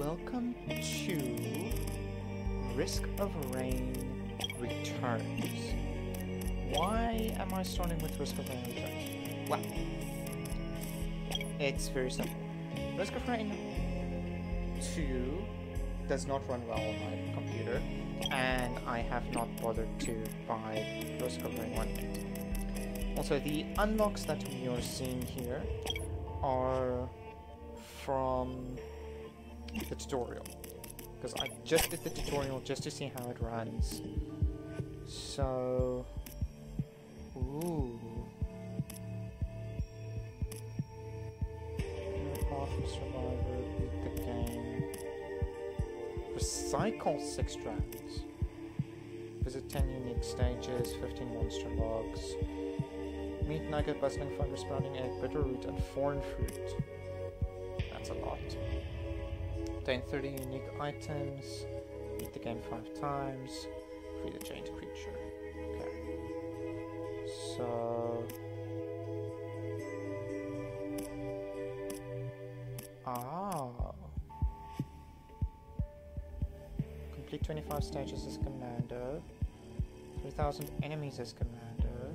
Welcome to Risk of Rain Returns. Why am I starting with Risk of Rain Returns? Well, it's very simple. Risk of Rain 2 does not run well on my computer, and I have not bothered to buy Risk of Rain 1 yet. Also, the unlocks that we are seeing here are from the tutorial, because I just did the tutorial just to see how it runs. So, ooh, Path of Survivor, beat the game, recycle 6 dragons, visit 10 unique stages, 15 monster logs, meet nugget, bustling fiber, sprouting egg, bitter root, and foreign fruit. That's a lot. Obtain 30 unique items, beat the game 5 times, free the chained creature. Okay. So... Complete 25 stages as Commando, 3,000 enemies as Commando,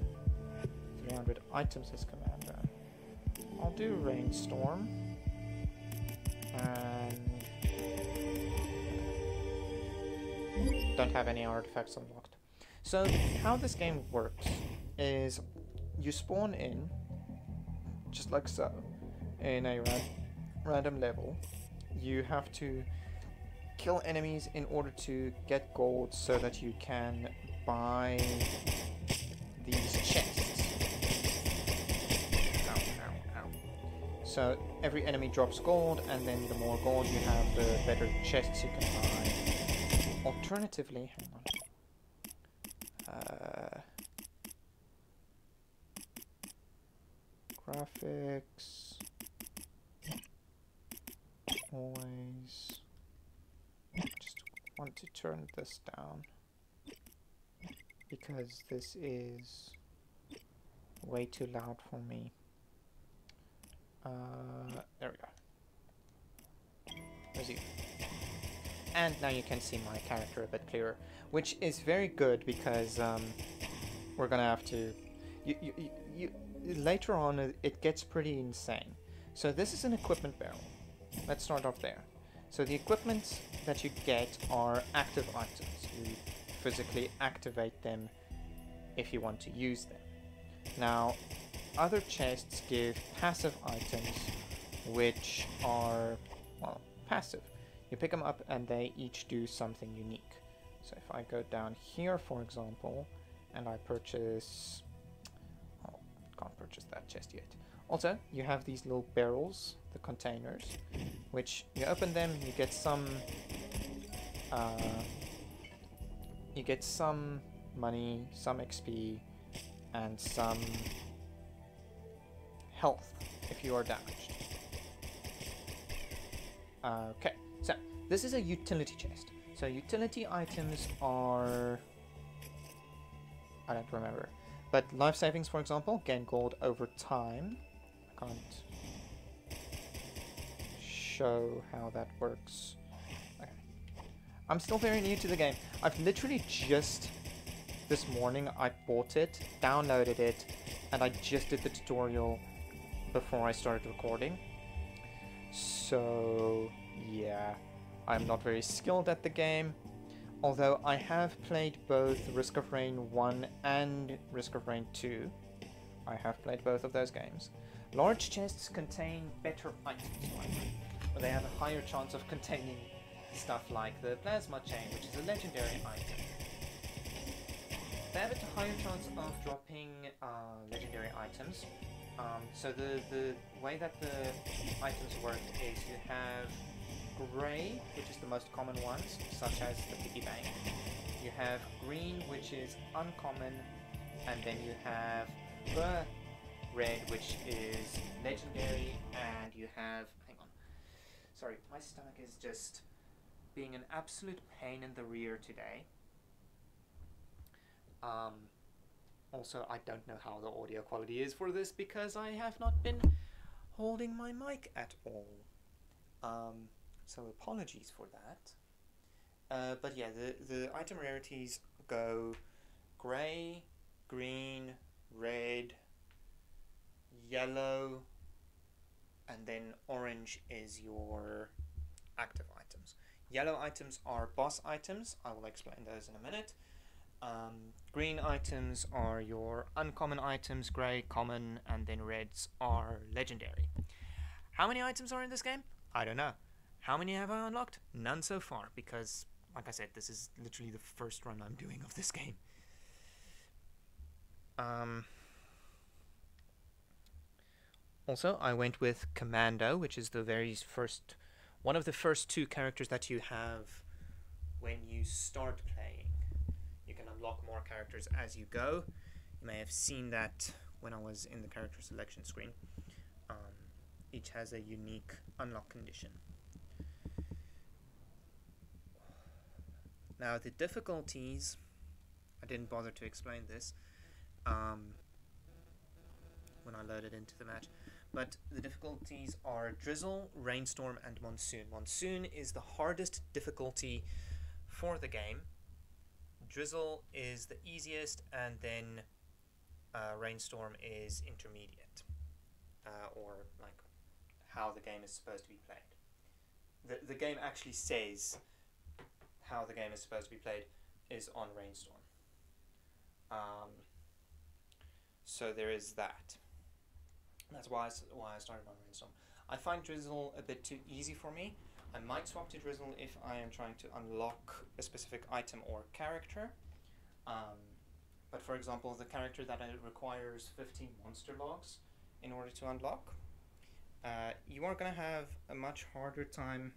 300 items as Commando. I'll do Rainstorm. And don't have any artifacts unlocked. So how this game works is you spawn in, just like so, in a random level. You have to kill enemies in order to get gold so that you can buy these chests. So every enemy drops gold, and then the more gold you have, the better chests you can buy. Alternatively, hang on. Graphics. Always. Just want to turn this down, because this is way too loud for me. There we go. There's you. And now you can see my character a bit clearer, which is very good, because we're gonna have to... later on, it gets pretty insane. So this is an equipment barrel. Let's start off there. So the equipment that you get are active items. You physically activate them if you want to use them. Now, other chests give passive items, which are, well, passive. You pick them up and they each do something unique. So if I go down here, for example, and I purchase... oh, can't purchase that chest yet. Also, you have these little barrels, the containers, which you open them, you get some... money, some XP, and some health if you are damaged. Okay, so this is a utility chest. So utility items are... I don't remember. But life savings, for example, gain gold over time. I can't show how that works. Okay. I'm still very new to the game. I've literally just... this morning I bought it, downloaded it, and I just did the tutorial before I started recording. So yeah, I'm not very skilled at the game, although I have played both Risk of Rain 1 and Risk of Rain 2. I have played both of those games. Large chests contain better items, but they have a higher chance of containing stuff like the plasma chain, which is a legendary item. They have a higher chance of dropping legendary items. So the way that the items work is you have grey, which is the most common ones, such as the piggy bank. You have green, which is uncommon, and then you have the red, which is legendary, and you have... hang on. Sorry, my stomach is just being an absolute pain in the rear today. Also, I don't know how the audio quality is for this, because I have not been holding my mic at all. So apologies for that. But yeah, the item rarities go grey, green, red, yellow, and then orange is your active items. Yellow items are boss items. I will explain those in a minute. Green items are your uncommon items, grey, common, and then reds are legendary. How many items are in this game? I don't know. How many have I unlocked? None so far, because, like I said, this is literally the first run I'm doing of this game. Also, I went with Commando, which is the very first, one of the first two characters that you have when you start playing. You can unlock more characters as you go. You may have seen that when I was in the character selection screen. Each has a unique unlock condition. Now the difficulties, I didn't bother to explain this when I loaded into the match, but the difficulties are Drizzle, Rainstorm, and Monsoon. Monsoon is the hardest difficulty for the game. Drizzle is the easiest, and then Rainstorm is intermediate, or like how the game is supposed to be played. The game actually says how the game is supposed to be played is on Rainstorm. So there is that. That's why I started on Rainstorm. I find Drizzle a bit too easy for me. I might swap to Drizzle if I am trying to unlock a specific item or character. But for example, the character that requires 15 monster logs in order to unlock, you are going to have a much harder time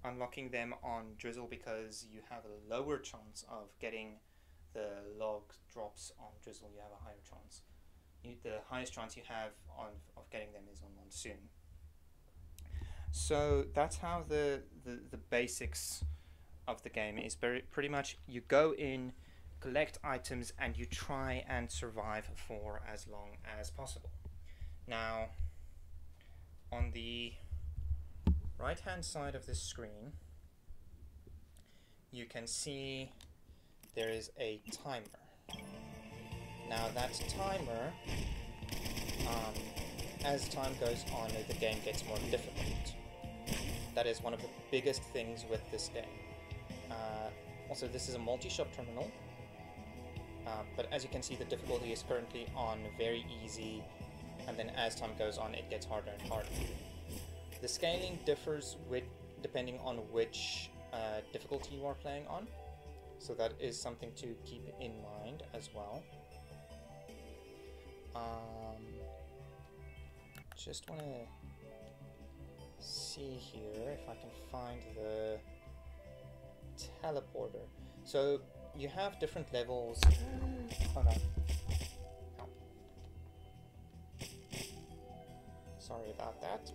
unlocking them on Drizzle because you have a lower chance of getting the log drops on Drizzle. You have a higher chance. The highest chance you have of getting them is on Monsoon. So that's how the basics of the game is. Pretty much you go in, collect items, and you try and survive for as long as possible. Now, on the right hand side of this screen, you can see there is a timer. Now that timer, as time goes on, the game gets more difficult. That is one of the biggest things with this game. Also, this is a multi-shop terminal, but as you can see, the difficulty is currently on very easy, and then as time goes on, it gets harder and harder. The scaling differs depending on which difficulty you are playing on, so that is something to keep in mind as well. Just want to see here if I can find the teleporter. So you have different levels. Oh no. Oh. Sorry about that.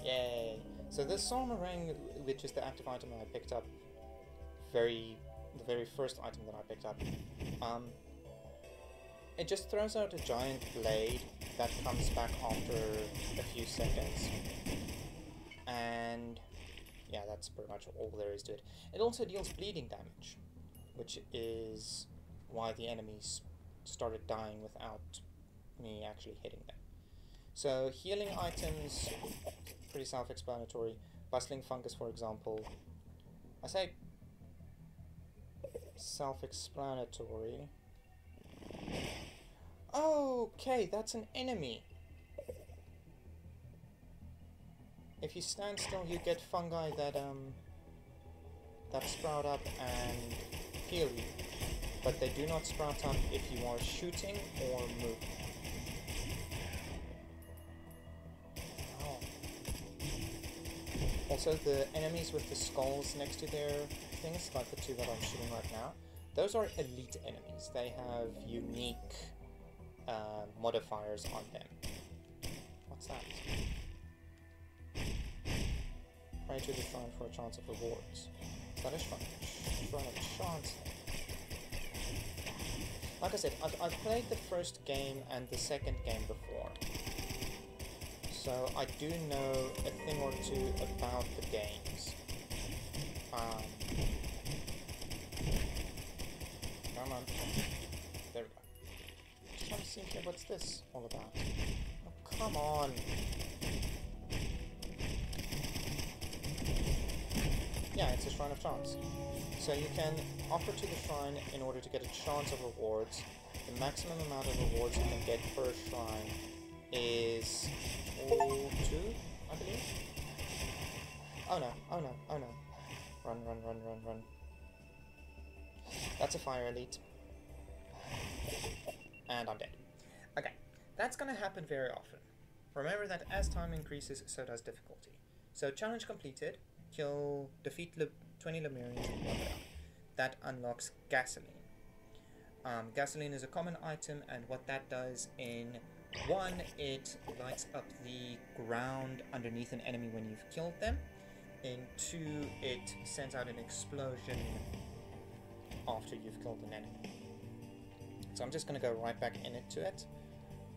Yay! So this Solmarang, which is the active item that I picked up, the very first item that I picked up, it just throws out a giant blade that comes back after a few seconds. And yeah, that's pretty much all there is to it. It also deals bleeding damage, which is why the enemies started dying without me actually hitting them. So healing items, pretty self-explanatory. Bustling fungus, for example. I say self-explanatory. Okay, that's an enemy. If you stand still, you get fungi that sprout up and heal you, but they do not sprout up if you are shooting or moving. Oh. Also, the enemies with the skulls next to their things, like the two that I'm shooting right now, those are elite enemies. They have unique modifiers on them. What's that? Pray to the shrine for a chance of rewards. Is that a shrine? Shrine of chance. Like I said, I've played the first game and the second game before. So I do know a thing or two about the games. Come on. There we go. Just want to see here, what's this all about? Oh, come on. Yeah, it's a Shrine of Chance. So you can offer to the shrine in order to get a chance of rewards. The maximum amount of rewards you can get per shrine is 2, I believe. Oh no, oh no, oh no. Run, run, run, run, run. That's a fire elite. And I'm dead. Okay, that's gonna happen very often. Remember that as time increases, so does difficulty. So challenge completed. Defeat 20 Lemurians in 1 round. That unlocks gasoline. Gasoline is a common item, and what that does in 1, it lights up the ground underneath an enemy when you've killed them. In 2, it sends out an explosion after you've killed an enemy. So I'm just going to go right back into it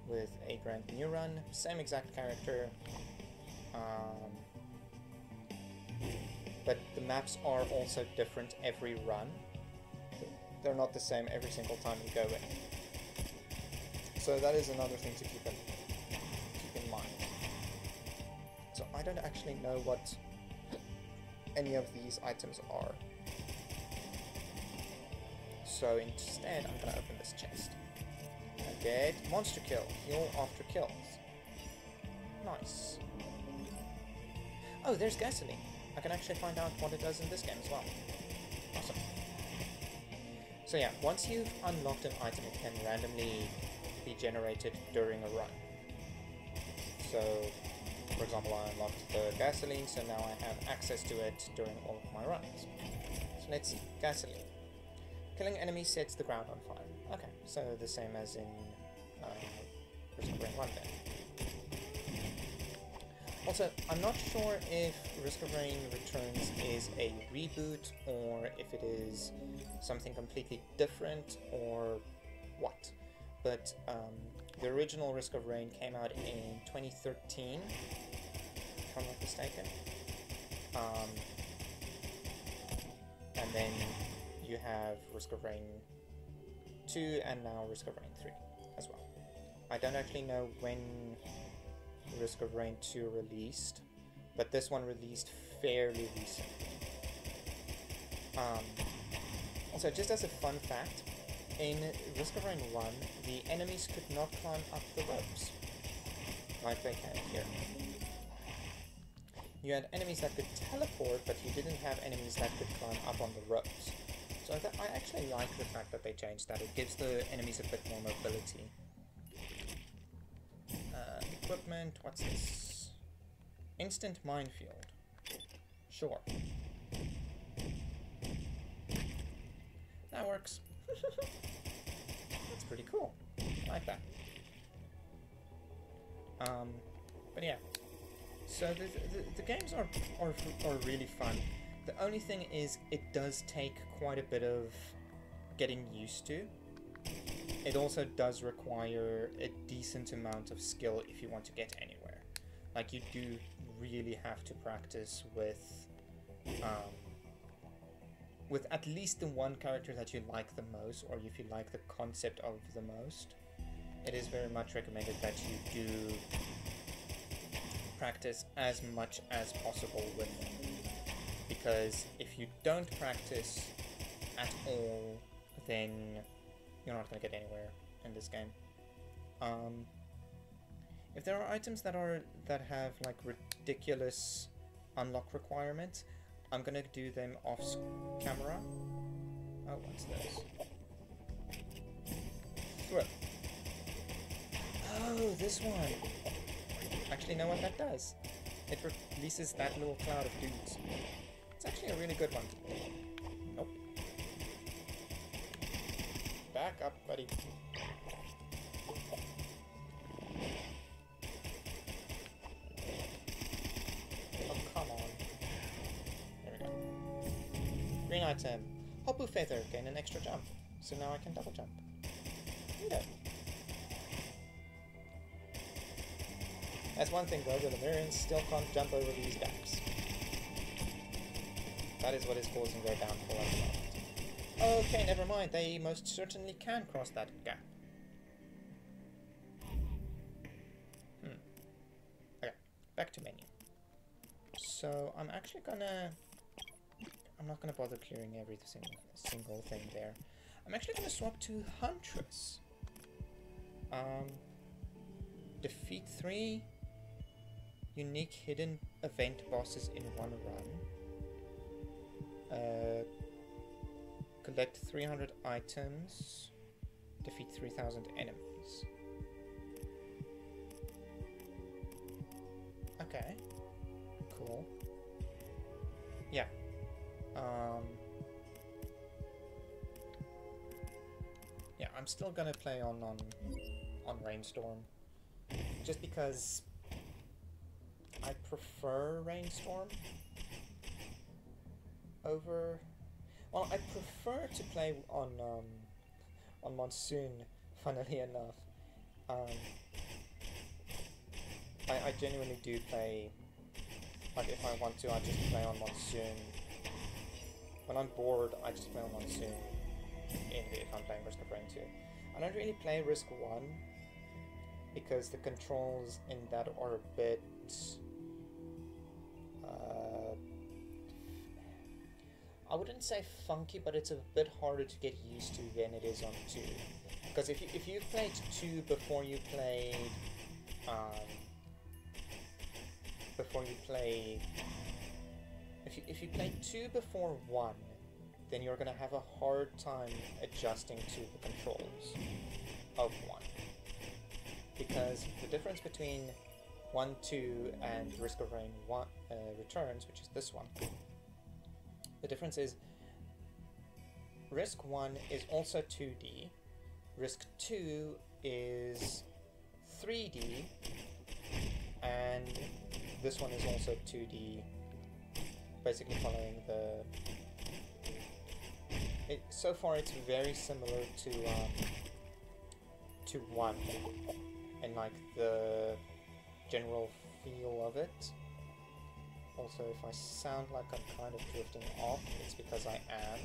with a brand new run. Same exact character. But the maps are also different every run. They're not the same every single time you go in. So that is another thing to keep in mind. So I don't actually know what any of these items are. So instead, I'm gonna open this chest. I get monster kill, heal after kills. Nice. Oh, there's gasoline. I can actually find out what it does in this game as well. Awesome. So yeah, once you've unlocked an item, it can randomly be generated during a run. So, for example, I unlocked the gasoline, so now I have access to it during all of my runs. So let's see, gasoline. Killing enemies sets the ground on fire. Okay, so the same as in Risk of Rain 1 then. Also, I'm not sure if Risk of Rain Returns is a reboot or if it is something completely different or what. But the original Risk of Rain came out in 2013, if I'm not mistaken. And then you have Risk of Rain 2 and now Risk of Rain 3 as well. I don't actually know when Risk of Rain 2 released, but this one released fairly recently. Also, just as a fun fact, in Risk of Rain 1, the enemies could not climb up the ropes, like they can here. You had enemies that could teleport, but you didn't have enemies that could climb up on the ropes. So I actually like the fact that they changed that. It gives the enemies a bit more mobility. Equipment, what's this? Instant minefield. Sure. That works. That's pretty cool. I like that. But yeah. So the games are really fun. The only thing is it does take quite a bit of getting used to. It also does require a decent amount of skill if you want to get anywhere. Like, you do really have to practice with at least the one character that you like the most, or if you like the concept of the most. It is very much recommended that you do practice as much as possible with them. Because if you don't practice at all, then you're not going to get anywhere in this game. If there are items that have like ridiculous unlock requirements, I'm going to do them off camera. Oh, what's this? Throw. Oh, this one. Actually, know what that does? It releases that little cloud of dudes. It's actually a really good one. Nope. Back up, buddy. Oh, come on. There we go. Green item. Hoppu Feather. Gain an extra jump. So now I can double jump. Okay. That's one thing though, the Lemurians still can't jump over these gaps. That is what is causing their downfall at the moment. Okay, never mind, they most certainly can cross that gap. Okay, back to menu. So I'm actually gonna... I'm not gonna bother clearing every single thing there. I'm actually gonna swap to Huntress. Defeat 3 unique hidden event bosses in one run. Collect 300 items. Defeat 3,000 enemies. Okay. Cool. Yeah. Yeah, I'm still gonna play on Rainstorm, just because I prefer Rainstorm over. Well, I prefer to play on Monsoon. Funnily enough, I genuinely do play. Like, if I want to, I just play on Monsoon. When I'm bored, I just play on Monsoon. If I'm playing Risk of Rain 2. I don't really play Risk 1, because the controls in that are a bit... I wouldn't say funky, but it's a bit harder to get used to than it is on 2. Because if you've played 2 before you played... If you play 2 before 1, then you're going to have a hard time adjusting to the controls of 1. Because the difference between 1, 2 and Risk of Rain 1 Returns, which is this one, the difference is Risk 1 is also 2D, Risk 2 is 3D, and this one is also 2D, basically following the... so far it's very similar to 1, and like the general feel of it. Also, if I sound like I'm kind of drifting off, it's because I am,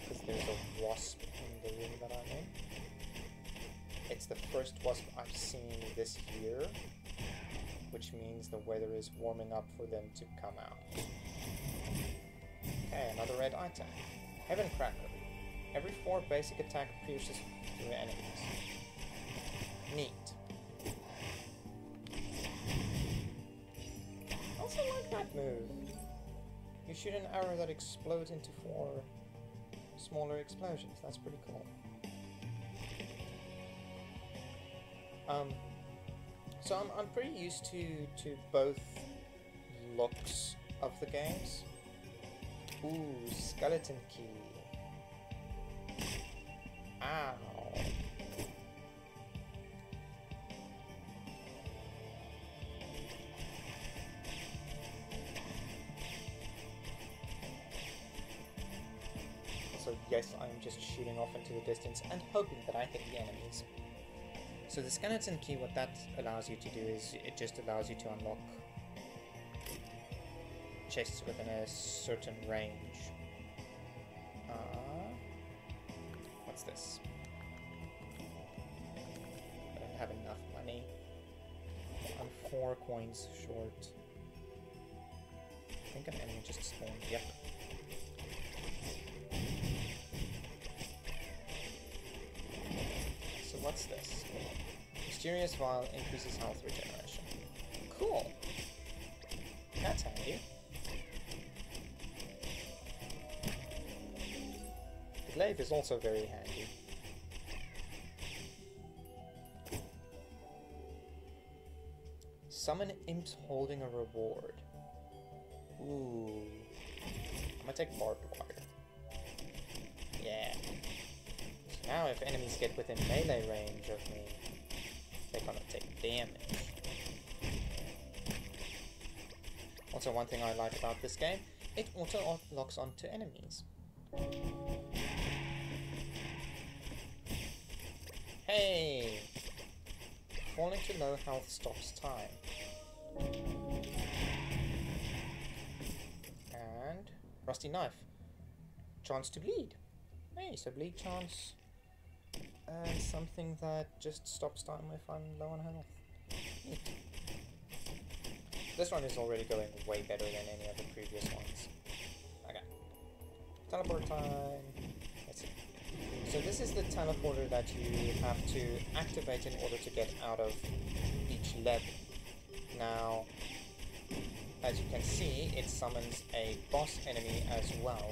because there's a wasp in the room that I'm in. It's the first wasp I've seen this year, which means the weather is warming up for them to come out. Okay, another red item. Heaven Cracker. Every 4 basic attack pierces through enemies. Neat. I also like that move. You shoot an arrow that explodes into 4 smaller explosions. That's pretty cool. So I'm pretty used to both looks of the games. Ooh, skeleton key. Ow. So yes, I'm just shooting off into the distance and hoping that I hit the enemies. So the skeleton key, what that allows you to do is it just allows you to unlock chests within a certain range. What's this? I don't have enough money. I'm 4 coins short. I think an enemy just spawned. Yep. So what's this? Mysterious Vial increases health regeneration. Cool. That's handy. The glaive is also very handy. Summon imps holding a reward. Ooh. I'm gonna take barbed wire. Yeah. So now if enemies get within melee range of me, they're gonna take damage. Also, one thing I like about this game, it auto locks onto enemies. Hey! Falling to low health stops time. Rusty knife. Chance to bleed. Hey, so bleed chance. And something that just stops time if I'm low on health. Neat. This one is already going way better than any of the previous ones. Okay. Teleport time. Let's see. So this is the teleporter that you have to activate in order to get out of each level. Now, as you can see, it summons a boss enemy as well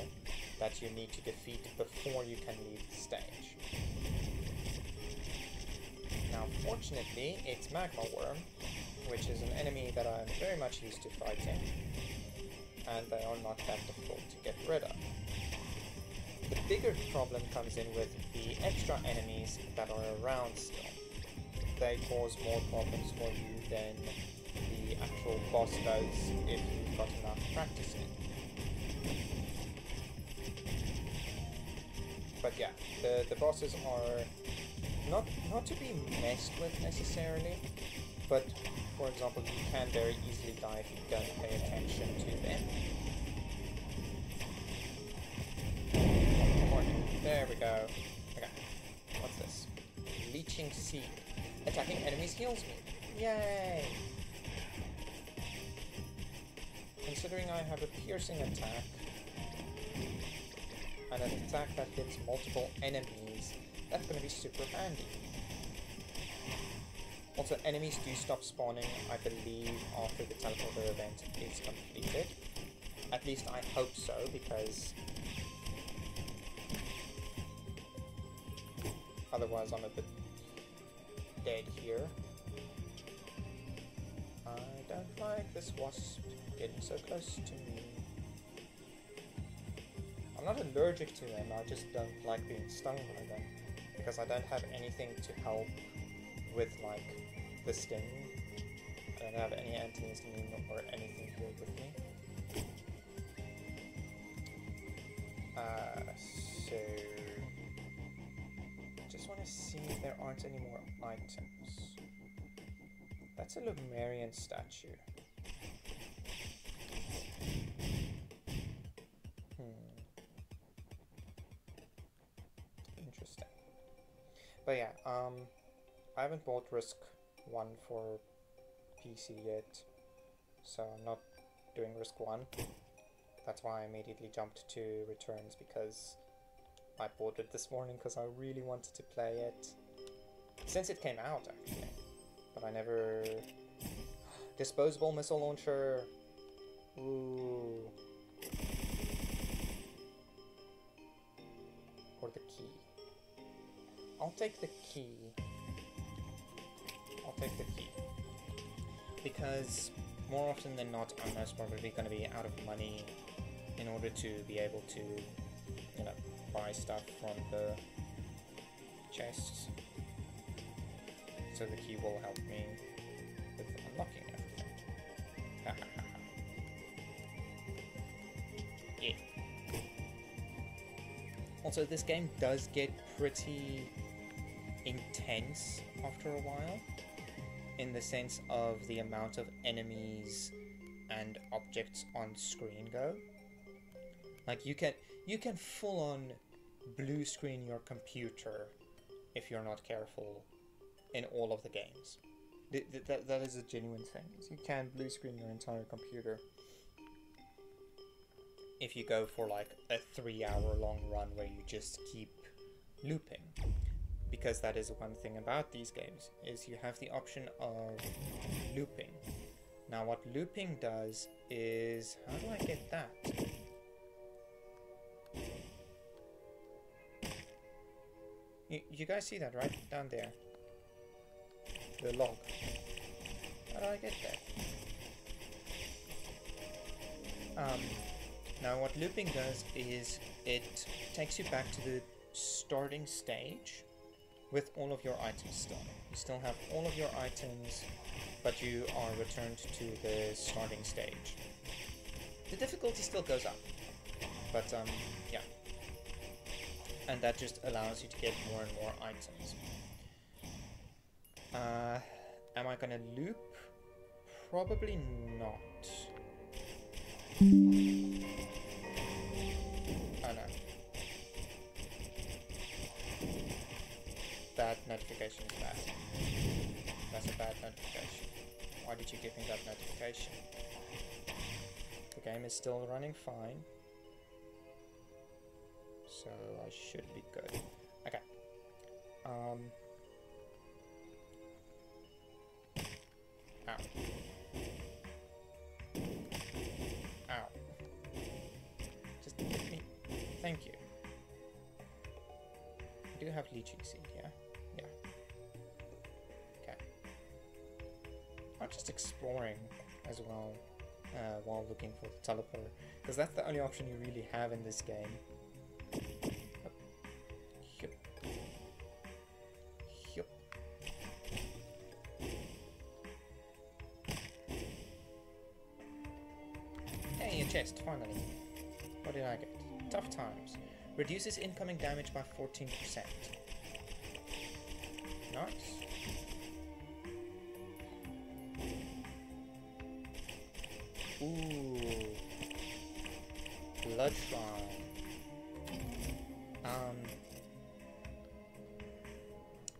that you need to defeat before you can leave the stage. Now, fortunately, it's Magma Worm, which is an enemy that I'm very much used to fighting, and they are not that difficult to get rid of. The bigger problem comes in with the extra enemies that are around still. They cause more problems for you than the actual boss does if you've got enough practice in. But yeah, the bosses are not to be messed with necessarily, but for example, you can very easily die if you don't pay attention to them. There we go. Okay, what's this? Leeching Seed. Attacking enemies heals me. Yay! Considering I have a piercing attack and an attack that hits multiple enemies, that's going to be super handy. Also, enemies do stop spawning, I believe, after the teleporter event is completed. At least I hope so, because otherwise I'm a bit dead here. I don't like this wasp getting so close to me. I'm not allergic to them, I just don't like being stung by them, because I don't have anything to help with, like, the sting. I don't have any antihistamine or anything here with me. So just want to see if there aren't any more items. That's a Lumerian statue. Interesting. But yeah, I haven't bought Risk 1 for PC yet, so I'm not doing Risk 1. That's why I immediately jumped to Returns, because I bought it this morning because I really wanted to play it. Since it came out, actually. But I never... Disposable missile launcher! Ooh. Or the key. I'll take the key. I'll take the key. Because more often than not, I'm most probably going to be out of money in order to be able to, you know, buy stuff from the chests. So the key will help me with unlocking everything. Yeah. Also, this game does get pretty intense after a while, in the sense of the amount of enemies and objects on screen go. Like, you can full on blue screen your computer if you're not careful in all of the games. That is a genuine thing. You can blue screen your entire computer if you go for like a 3-hour long run where you just keep looping. Because that is one thing about these games, is you have the option of looping. Now what looping does is... How do I get that? You guys see that, right? Down there. The log. How do I get there? Now what looping does is it takes you back to the starting stage with all of your items still. You still have all of your items, but you are returned to the starting stage. The difficulty still goes up, but yeah. And that just allows you to get more and more items. Am I gonna loop? Probably not. notification is bad. That's a bad notification. Why did you give me that notification? The game is still running fine. So I should be good. Okay. Ow. Ow. Just hit me. Thank you. I do have leeching seed, yeah? Yeah. Okay. I'm just exploring as well while looking for the teleporter, because that's the only option you really have in this game. Yup. Yup. Hey, a chest, finally. What did I get? Tough times. Reduces incoming damage by 14%. Nice. Ooh. Blood Shrine.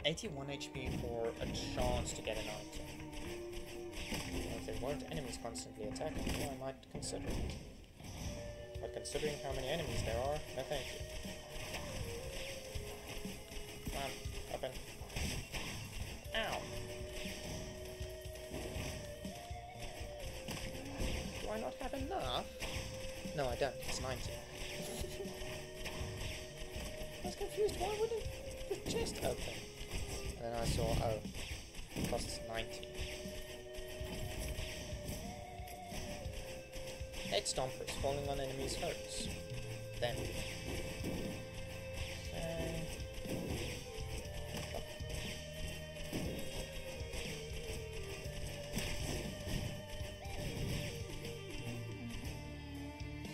81 HP for a chance to get an item. If there weren't enemies constantly attacking me, I might consider it. But considering how many enemies there are, no thank you. Come on, open. Ow! Do I not have enough? No, I don't. It's 90. I was confused. Why wouldn't the chest open? And then I saw, oh, it costs 90. Head stompers. Falling on enemies hurts. Then.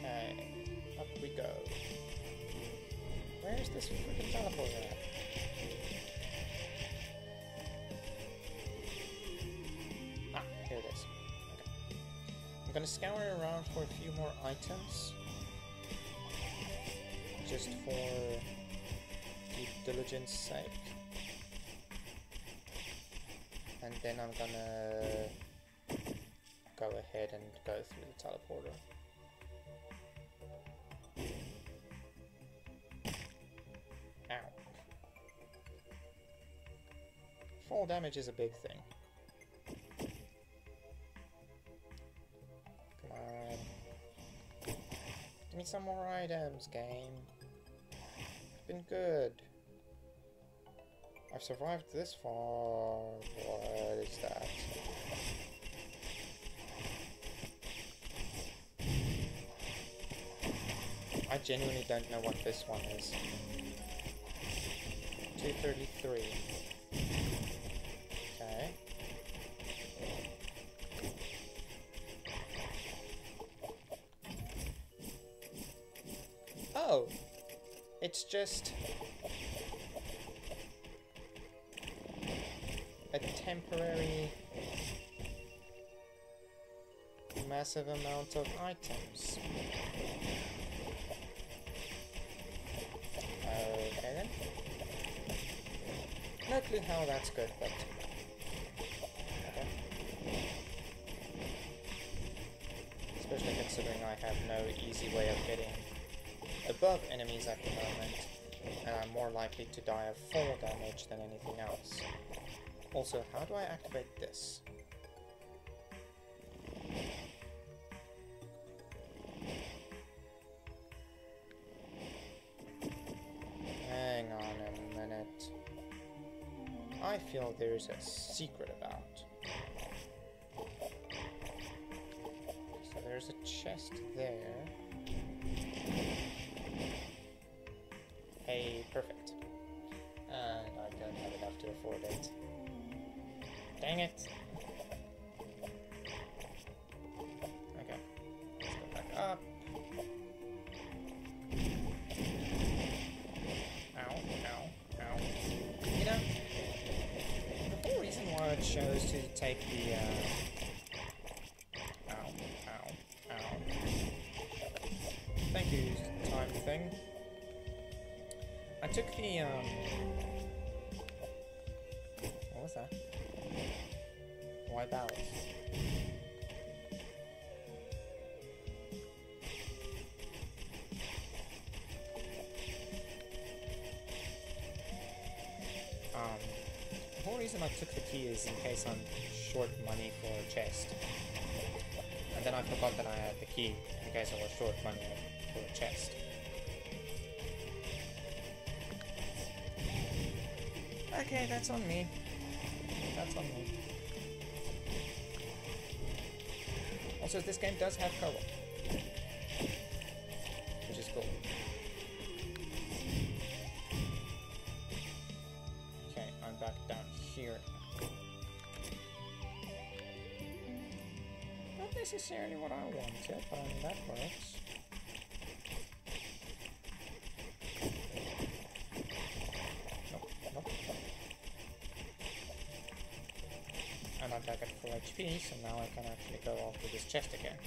Okay. Up we go. Where's this freaking teleporter at? Ah, here it is. Okay. I'm gonna scour around for a few more items. Just for due diligence sake. And then I'm gonna go ahead and go through the teleporter. Ow. Fall damage is a big thing. Come on. Give me some more items, game. I've been good. I've survived this far. What is that? I genuinely don't know what this one is. 233. Okay. Oh! It's just a temporary massive amount of items. Okay then. No clue how that's good, but okay. Especially considering I have no easy way of getting above enemies at the moment, and I'm more likely to die of fall damage than anything else. Also, how do I activate this? Hang on a minute. I feel there's a secret about. So there's a chest there. Hey, perfect. And I don't have enough to afford it. Dang it! Okay, let's go back up. Ow, ow, ow. You know, the whole reason why I chose to take the, ow, ow, ow. Thank you, time thing. I took the, what's that? Why bells? The whole reason I took the key is in case I'm short money for a chest. And then I forgot that I had the key in case I was short money for a chest. Okay, that's on me. That's on me. Also, this game does have co-op, which is cool. Okay, I'm back down here. Not necessarily what I wanted, but I mean, that works. Nope. And I'm back at 4 HP, so now I can actually go after this chest again.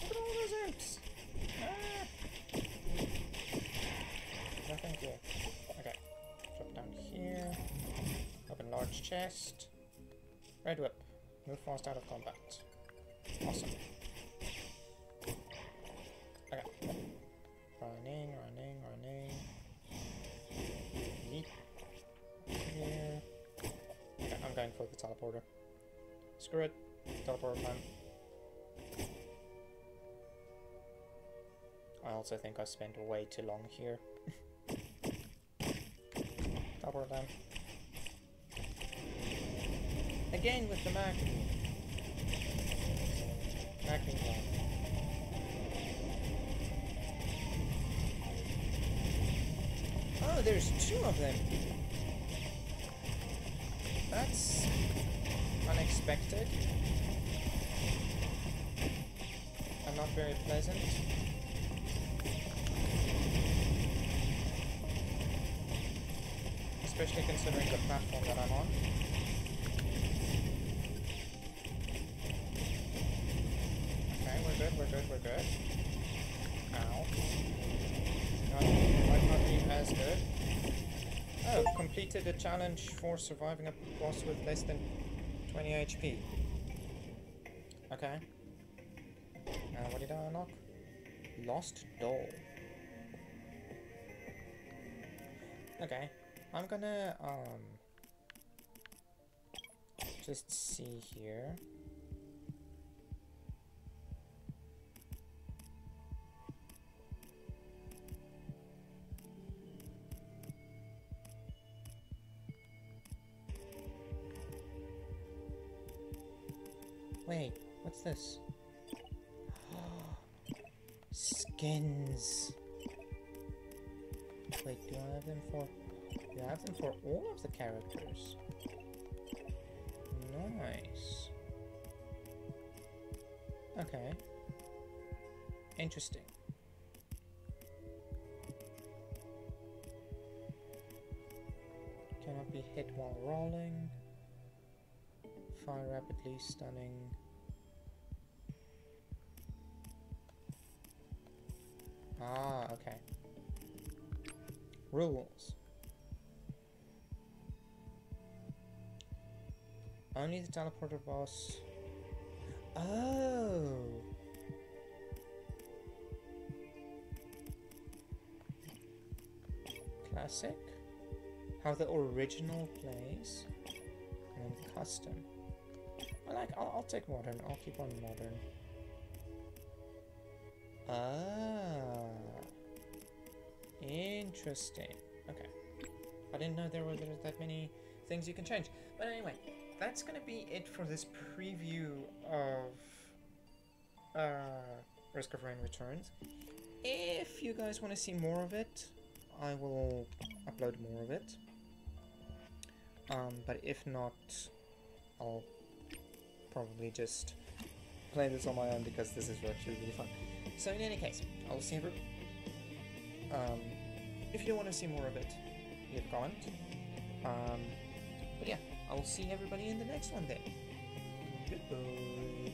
Look at all those imps! Ah! No, thank you. Okay, drop down here. Open large chest. Red whip. Move fast out of combat. Awesome. Okay. Running. Yeet. Here. Okay, I'm going for the teleporter. Screw it. Teleporter time. I also think I spent way too long here. Teleporter time. Again with the Mac. Oh, there's 2 of them. That's unexpected. And not very pleasant. Especially considering the platform that I'm on. We're good. Ow. Might not be as good. Oh, completed a challenge for surviving a boss with less than 20 HP. Okay. What did I unlock? Lost doll. Okay. I'm gonna, just see here. Wait, what's this? Skins. Wait, do I have them for... Do I have them for all of the characters? Nice. Okay. Interesting. Cannot be hit while rolling. Fire rapidly, stunning. Ah, okay. Rules. Only the teleporter boss. Oh! Classic. How the original plays. And then custom. I'll take modern. I'll keep on modern. Ah. Interesting. Okay. I didn't know there were that many things you can change. But anyway, that's gonna be it for this preview of Risk of Rain Returns. If you guys want to see more of it, I will upload more of it. But if not, I'll probably just play this on my own because this is actually really fun. So in any case, I'll see you. If you want to see more of it, leave a comment. But yeah, I'll see everybody in the next one then. Goodbye.